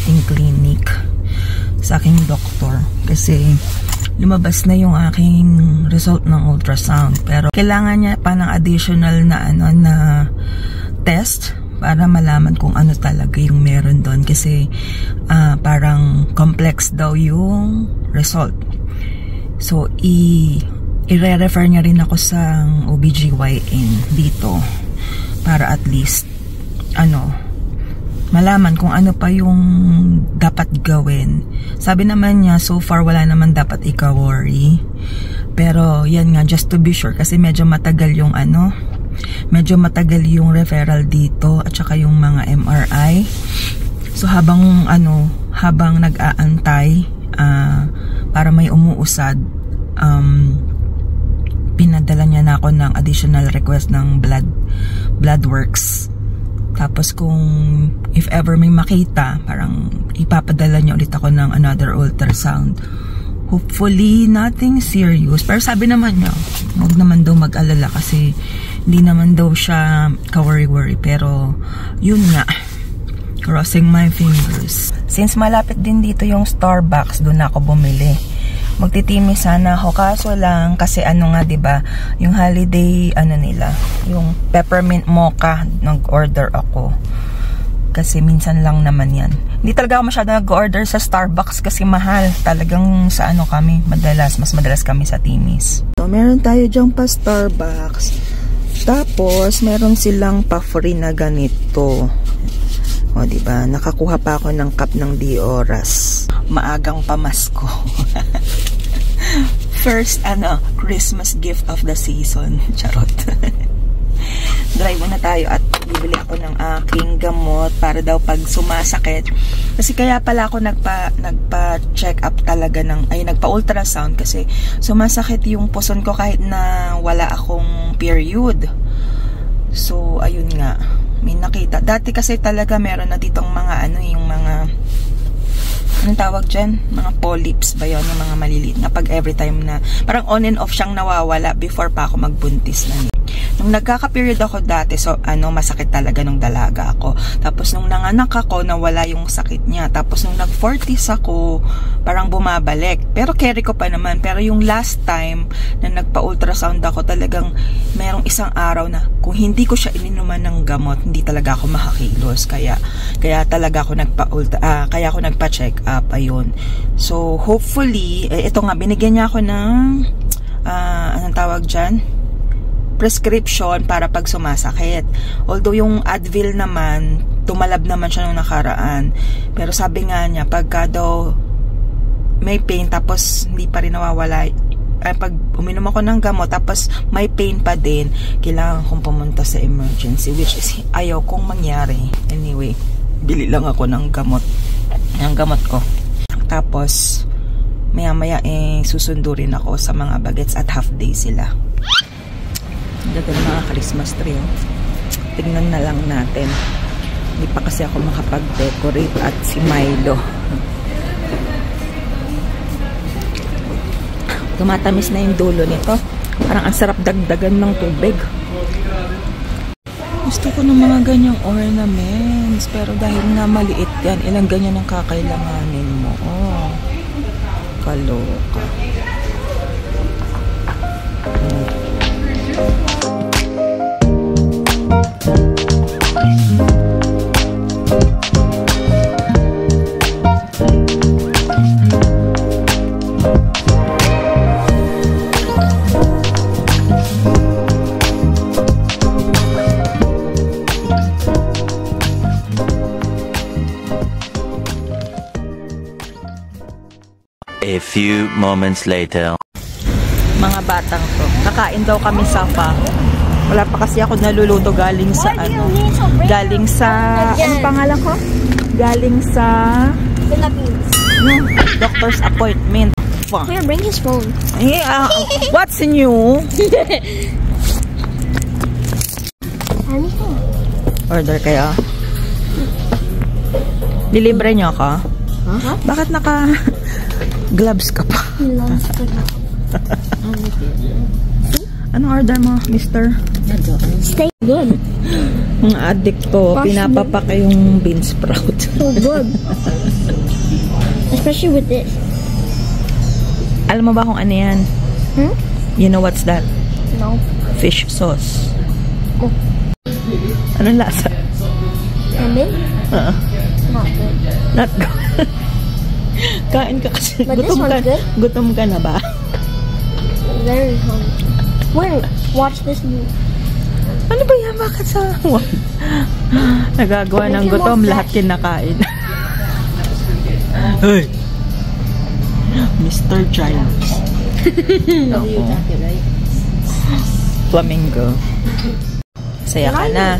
ating clinic sa aking doktor kasi lumabas na yung aking result ng ultrasound, pero kailangan niya pa ng additional na na test para malaman kung ano talaga yung meron doon kasi parang complex daw yung result. So i-refer niya rin ako sa OBGYN dito para at least malaman kung ano pa yung dapat gawin. Sabi naman niya, so far wala naman dapat ika-worry. Pero yan nga, just to be sure, kasi medyo matagal yung referral dito at saka yung mga MRI. So habang nag-aantay para may umuusad, pinadala niya na ako ng additional request ng blood works. Tapos kung if ever may makita, parang ipapadala niya ulit ako ng another ultrasound. Hopefully nothing serious. Pero sabi naman niya, huwag naman daw mag-alala kasi hindi naman daw siya ka-worry-worry. Pero yun nga, crossing my fingers. Since malapit din dito yung Starbucks, doon ako bumili. Magtitimi sana ako, kaso lang kasi diba, yung holiday nila, yung peppermint mocha, nag-order ako kasi minsan lang naman yan. Hindi talaga ako masyado nag-order sa Starbucks kasi mahal talagang sa kami, mas madalas kami sa Timis. So meron tayo dyang pa Starbucks, tapos meron silang pa-free na ganito. O diba, nakakuha pa ako ng cup ng Dioras. Maagang pamasko. First, Christmas gift of the season. Charot. Drive muna tayo at bibili ako ng aking gamot para daw pag sumasakit. Kasi kaya pala ako nagpa-check up talaga nagpa-ultrasound kasi sumasakit yung puson ko kahit na wala akong period. So, ayun nga. May nakita. Dati kasi talaga meron na ditong mga yung mga anong tawag dyan? Mga polyps ba yun? Yung mga maliliit na pag every time na parang on and off siyang nawawala before pa ako magbuntis na. Nung nagkaka-period ako dati, so masakit talaga nung dalaga ako. Tapos nung nanganak ako, nawala yung sakit niya. Tapos nung nag-40s ako, parang bumabalik. Pero carry ko pa naman. Pero yung last time na nagpa-ultrasound ako, talagang merong isang araw na kung hindi ko siya ininuman ng gamot, hindi talaga ako makakilos. Kaya talaga ako nagpa-check up. Ayun. So hopefully, ito nga, binigyan niya ako ng anong tawag dyan? Prescription para pag sumasakit. Although yung Advil naman, tumalab naman siya nung nakaraan. Pero sabi nga niya, pagka daw may pain tapos hindi pa rin nawawala, pag uminom ako ng gamot tapos may pain pa din, kailangan kong pumunta sa emergency, which is ayaw kong mangyari. Anyway, bili lang ako ng gamot ko. Tapos maya-maya susundo rin ako sa mga bagets at half day sila. Ganda ng mga Christmas tree. Tignan na lang natin. Hindi pa kasi ako makapag-decorate at si Milo. Tumatamis na yung dulo nito. Parang ang sarap dagdagan ng tubig. Gusto ko ng mga ganyang ornaments. Pero dahil nga maliit yan, ilang ganyan ang kakailanganin mo. Oh, kaloka. A few moments later. Mga batang to, kakain daw kami sa wala pa kasi ako naluluto galing sa galing sa ano pangalan ko? Galing sa Philippines. Doctor's appointment. Here, bring his phone. What's new? Order kayo? Lilibre niyo ako? Huh? Bakit naka-gloves ka pa? Anong order mo, mister? Stay good. Mga addict to, pinapapak yung bean sprout. So good. Especially with this. Alam mo ba kung ano yan? Hmm? You know what's that? No. Fish sauce. Oh. Anong lasa? Lemon? Not good. Not good. Kain ka kasi. But this one's good. Gutom ka na ba? Very hungry. Wait, watch this movie. Ano ba yan? Bakit sa... Nagagawa ng gutom, lahat kinakain. Hey! Mr. Giles. Flamingo. Saya ka na.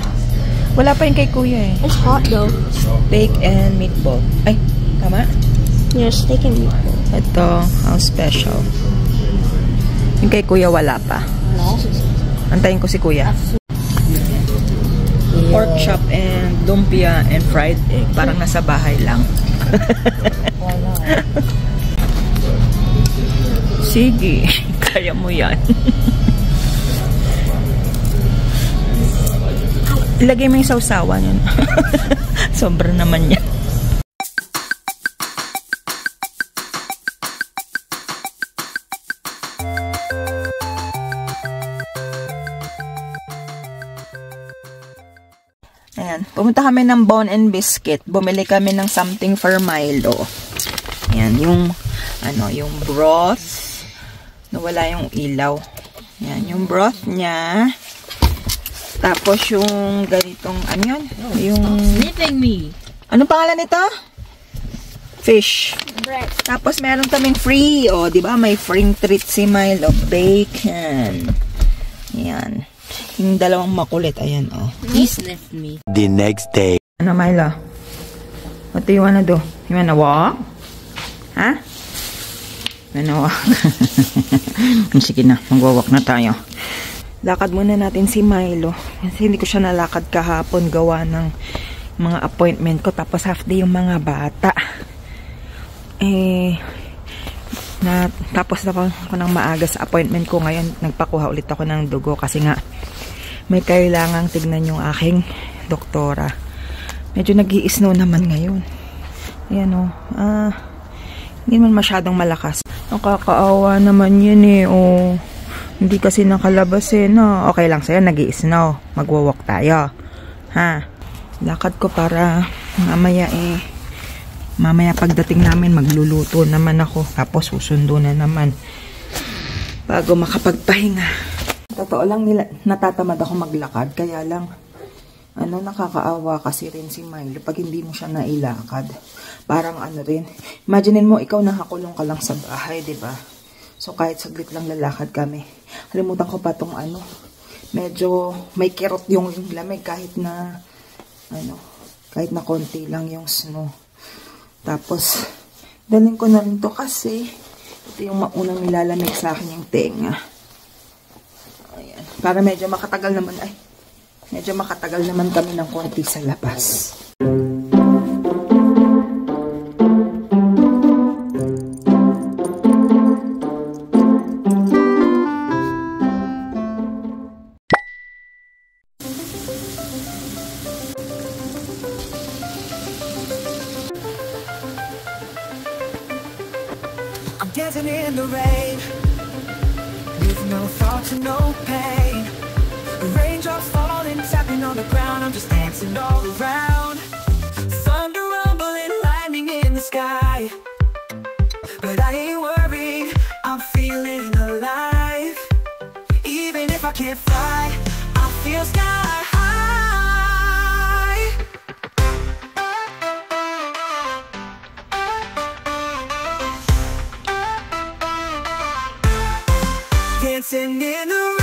Wala pa yung kay kuya eh. It's hot though. Steak and meatball. Ay, tama? Yeah, steak and meatball. Ito, how special. Yung kay kuya wala pa. Antayin ko si kuya. Pork chop and lumpia and fried egg. Parang nasa bahay lang. Sige, kaya mo yan. Ilagay mo yung sausawan yun. Sobra naman yan. Ayan, pumunta kami ng Bone and Biscuit. Bumili kami ng something for Milo. Ayan, yung yung broth. Nawala yung ilaw. Ayan, yung broth niya. Tapos yung ganitong, ano yun? Yung... Sniffing me. Anong pangalan nito? Fish. Bread. Tapos meron kaming free. O, di ba? May free treat si Milo. Bacon. Ayan. Yung dalawang makulit. Ayan, o. He sniffed me. The next day. Ano, Milo? What do you wanna do? You wanna walk? Ha? Wanna walk? Sige na, magwawalk na tayo. Lakad muna natin si Milo. Kasi hindi ko siya nalakad kahapon gawa ng mga appointment ko. Tapos half day yung mga bata. Tapos na ako ng maaga sa appointment ko. Ngayon, nagpakuha ulit ako ng dugo. Kasi nga, may kailangang tignan yung aking doktora. Medyo nag-i-snow naman ngayon. Ayan o. Hindi naman masyadong malakas. Nakakaawa naman yun eh. Hindi kasi nakalabas eh, no? Okay lang sa'yo, nag-i-snow. Magwawalk tayo. Ha? Lakad ko para mamaya pagdating namin, magluluto naman ako. Tapos susundo na naman. Bago makapagpahinga. Totoo lang, natatamad ako maglakad. Kaya lang, nakakaawa kasi rin si Milo pag hindi mo siya nailakad. Parang rin. Imaginin mo, ikaw nakakulong ka lang sa bahay, di ba? So, kahit saglit lang lalakad kami. Halimutan ko pa itong medyo may kirot yung lamig kahit na konti lang yung snow. Tapos, dalhin ko na rin to kasi ito yung maunang nilalamig sa akin yung tenga. Ayan. Para medyo makatagal naman kami ng konti sa labas. Dancing in the rain, with no thoughts and no pain. Raindrops falling, tapping on the ground. I'm just dancing all around. Thunder rumbling, lightning in the sky. But I ain't worried, I'm feeling alive. Even if I can't fly, I feel sky high. Dancing in the rain.